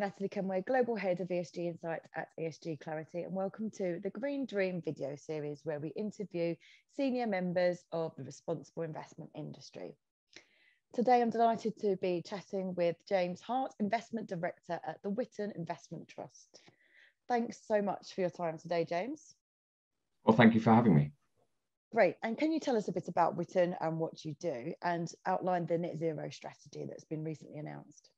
Natalie Kenway, Global Head of ESG Insight at ESG Clarity, and welcome to the Green Dream video series where we interview senior members of the responsible investment industry. Today, I'm delighted to be chatting with James Hart, Investment Director at the Witan Investment Trust. Thanks so much for your time today, James. Well, thank you for having me. Great. And can you tell us a bit about Witan and what you do and outline the net zero strategy that's been recently announced?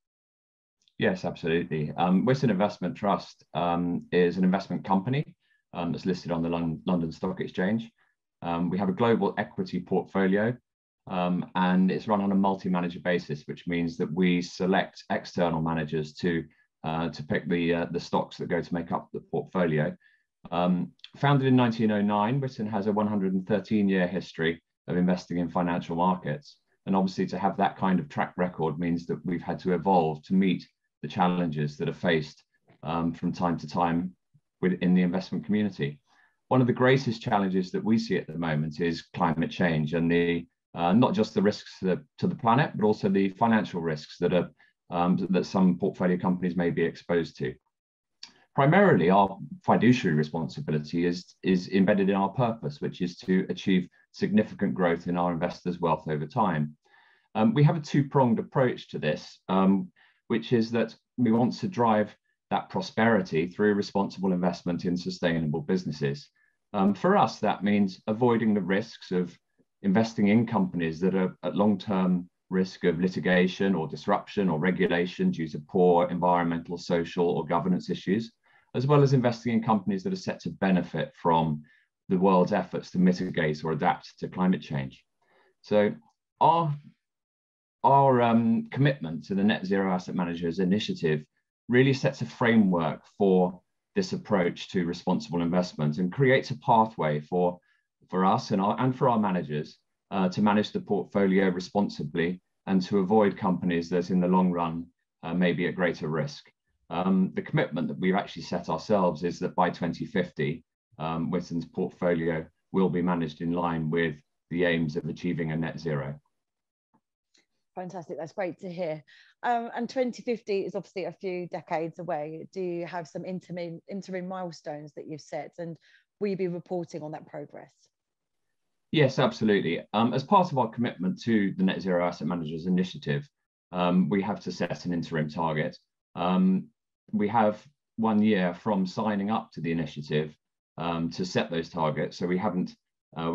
Yes, absolutely. Witan Investment Trust is an investment company that's listed on the London Stock Exchange. We have a global equity portfolio and it's run on a multi-manager basis, which means that we select external managers to pick the stocks that go to make up the portfolio. Founded in 1909, Witan has a 113-year history of investing in financial markets. And obviously to have that kind of track record means that we've had to evolve to meet the challenges that are faced from time to time within the investment community. One of the greatest challenges that we see at the moment is climate change and not just the risks to the planet, but also the financial risks that some portfolio companies may be exposed to. Primarily, our fiduciary responsibility is embedded in our purpose, which is to achieve significant growth in our investors' wealth over time. We have a two-pronged approach to this, which is that we want to drive that prosperity through responsible investment in sustainable businesses. For us, that means avoiding the risks of investing in companies that are at long-term risk of litigation or disruption or regulation due to poor environmental, social, or governance issues, as well as investing in companies that are set to benefit from the world's efforts to mitigate or adapt to climate change. So our commitment to the Net Zero Asset Managers initiative really sets a framework for this approach to responsible investment and creates a pathway for us and for our managers to manage the portfolio responsibly and to avoid companies that in the long run may be at greater risk. The commitment that we've actually set ourselves is that by 2050, Witan's portfolio will be managed in line with the aims of achieving a net zero. Fantastic, that's great to hear. And 2050 is obviously a few decades away. Do you have some interim milestones that you've set, and will you be reporting on that progress? Yes, absolutely. As part of our commitment to the Net Zero Asset Managers initiative, we have to set an interim target. We have 1 year from signing up to the initiative to set those targets. So we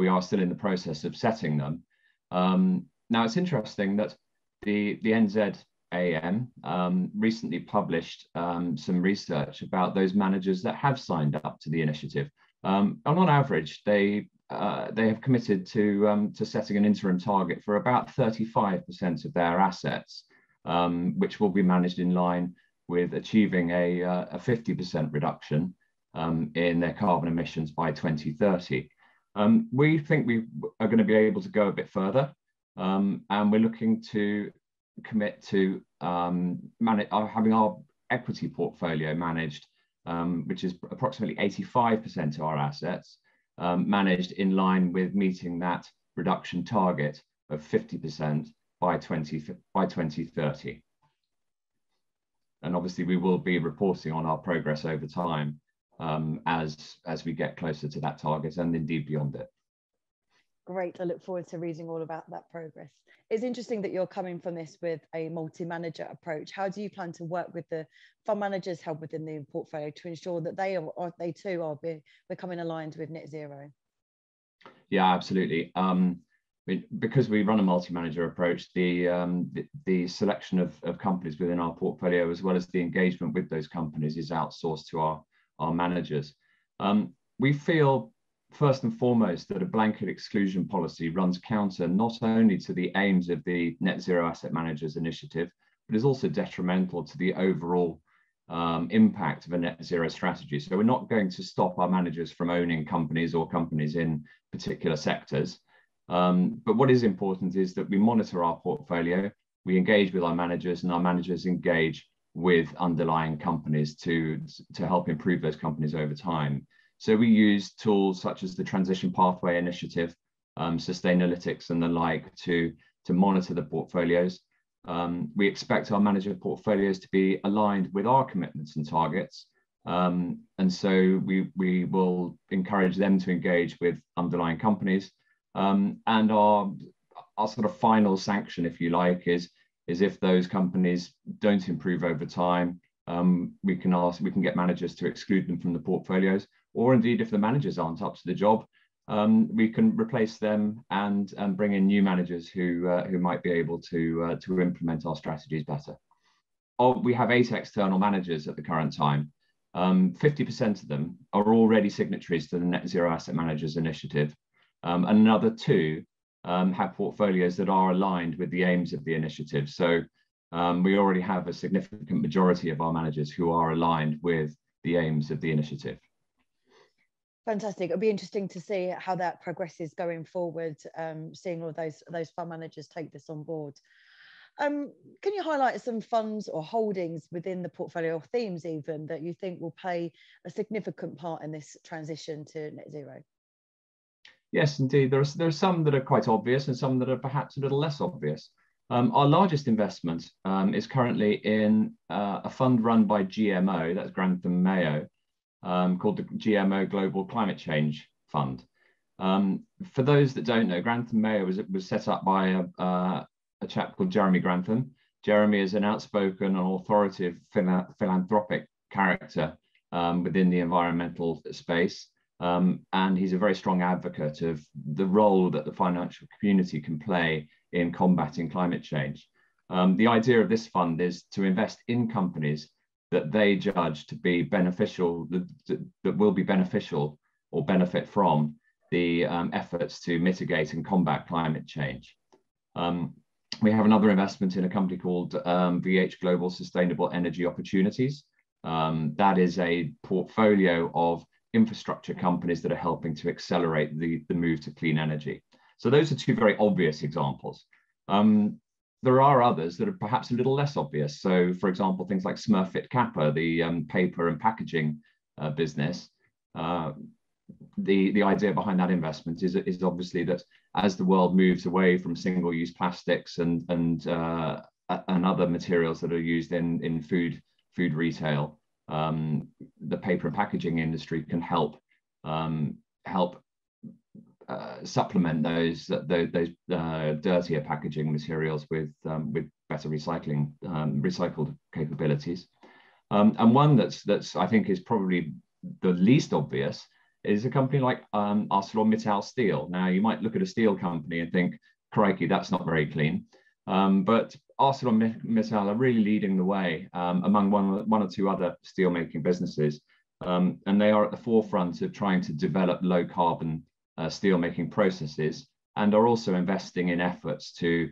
are still in the process of setting them. Now it's interesting that the NZAM recently published some research about those managers that have signed up to the initiative. And on average, they have committed to setting an interim target for about 35% of their assets, which will be managed in line with achieving a 50% reduction in their carbon emissions by 2030. We think we are going to be able to go a bit further, and we're looking to commit to having our equity portfolio managed, which is approximately 85% of our assets, managed in line with meeting that reduction target of 50% by 2030. And obviously we will be reporting on our progress over time as we get closer to that target and indeed beyond it. Great, I look forward to reading all about that progress. It's interesting that you're coming from this with a multi-manager approach. How do you plan to work with the fund managers held within the portfolio to ensure that they too are becoming aligned with net zero? Yeah, absolutely. Because we run a multi-manager approach, the selection of companies within our portfolio, as well as the engagement with those companies, is outsourced to our managers. We feel first and foremost that a blanket exclusion policy runs counter not only to the aims of the Net Zero Asset Managers initiative, but is also detrimental to the overall impact of a net zero strategy. So we're not going to stop our managers from owning companies or companies in particular sectors. But what is important is that we monitor our portfolio, we engage with our managers, and our managers engage with underlying companies to help improve those companies over time. So we use tools such as the Transition Pathway Initiative, Sustainalytics and the like to monitor the portfolios. We expect our manager portfolios to be aligned with our commitments and targets. And so we will encourage them to engage with underlying companies. And our sort of final sanction, if you like, is if those companies don't improve over time, we can get managers to exclude them from the portfolios, or indeed if the managers aren't up to the job, we can replace them and bring in new managers who might be able to implement our strategies better. We have 8 external managers at the current time. 50% of them are already signatories to the Net Zero Asset Managers Initiative. And another 2 have portfolios that are aligned with the aims of the initiative. So we already have a significant majority of our managers who are aligned with the aims of the initiative. Fantastic. It'll be interesting to see how that progresses going forward, seeing all those fund managers take this on board. Can you highlight some funds or holdings within the portfolio, or themes even, that you think will play a significant part in this transition to net zero? Yes, indeed. There are some that are quite obvious and some that are perhaps a little less obvious. Our largest investment is currently in a fund run by GMO, that's Grantham Mayo, called the GMO Global Climate Change Fund. For those that don't know, Grantham Mayo was set up by a chap called Jeremy Grantham. Jeremy is an outspoken and authoritative philanthropic character within the environmental space. And he's a very strong advocate of the role that the financial community can play in combating climate change. The idea of this fund is to invest in companies that they judge to be beneficial, that will be beneficial or benefit from the efforts to mitigate and combat climate change. We have another investment in a company called VH Global Sustainable Energy Opportunities. That is a portfolio of infrastructure companies that are helping to accelerate the move to clean energy. So those are 2 very obvious examples. There are others that are perhaps a little less obvious. So, for example, things like Smurfit Kappa, the paper and packaging business. The idea behind that investment is obviously that as the world moves away from single-use plastics and other materials that are used in food retail, the paper and packaging industry can help supplement those dirtier packaging materials with better recycled capabilities. And one that's I think is probably the least obvious is a company like ArcelorMittal Steel. Now, you might look at a steel company and think, crikey, that's not very clean. But ArcelorMittal are really leading the way among one or 2 other steelmaking businesses. And they are at the forefront of trying to develop low carbon steelmaking processes, and are also investing in efforts to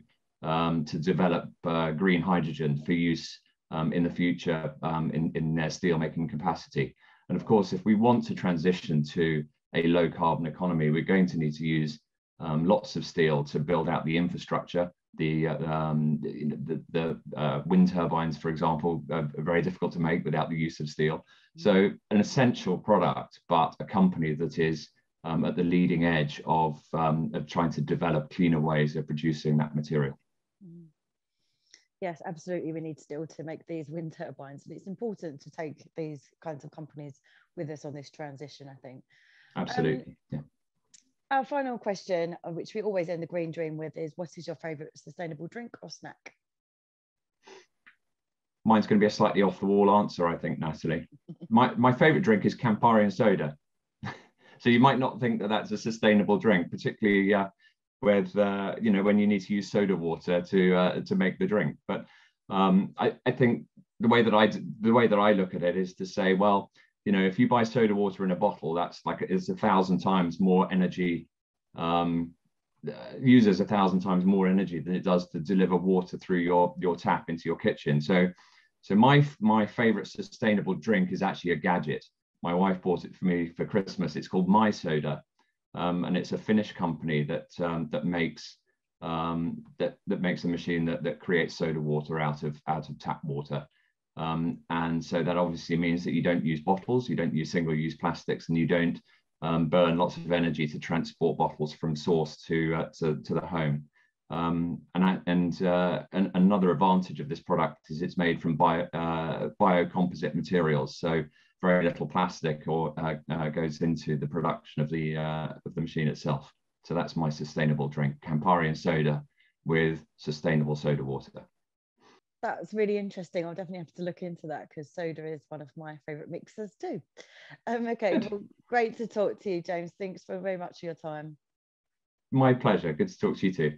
develop green hydrogen for use in the future in their steelmaking capacity. And of course, if we want to transition to a low carbon economy, we're going to need to use lots of steel to build out the infrastructure. The wind turbines, for example, are very difficult to make without the use of steel. So an essential product, but a company that is at the leading edge of trying to develop cleaner ways of producing that material. Yes, absolutely. We need steel to make these wind turbines, and it's important to take these kinds of companies with us on this transition, I think. Absolutely. Yeah. Our final question, which we always end the Green Dream with, is what is your favourite sustainable drink or snack? Mine's going to be a slightly off the wall answer, I think, Natalie. My favourite drink is Campari and soda. So you might not think that that's a sustainable drink, particularly with when you need to use soda water to make the drink. But I think the way that I look at it is to say, well, if you buy soda water in a bottle, it's 1,000 times more energy, uses 1,000 times more energy than it does to deliver water through your tap into your kitchen. So my favorite sustainable drink is actually a gadget. My wife bought it for me for Christmas. It's called My Soda, and it's a Finnish company that makes a machine that creates soda water out of tap water. And so that obviously means that you don't use bottles, you don't use single-use plastics, and you don't burn lots of energy to transport bottles from source to the home. And another advantage of this product is it's made from biocomposite materials, so very little plastic or goes into the production of the machine itself. So that's my sustainable drink, Campari and soda with sustainable soda water. That's really interesting. I'll definitely have to look into that because soda is one of my favourite mixers too. Okay, well, great to talk to you, James. Thanks very much for your time. My pleasure. Good to talk to you too.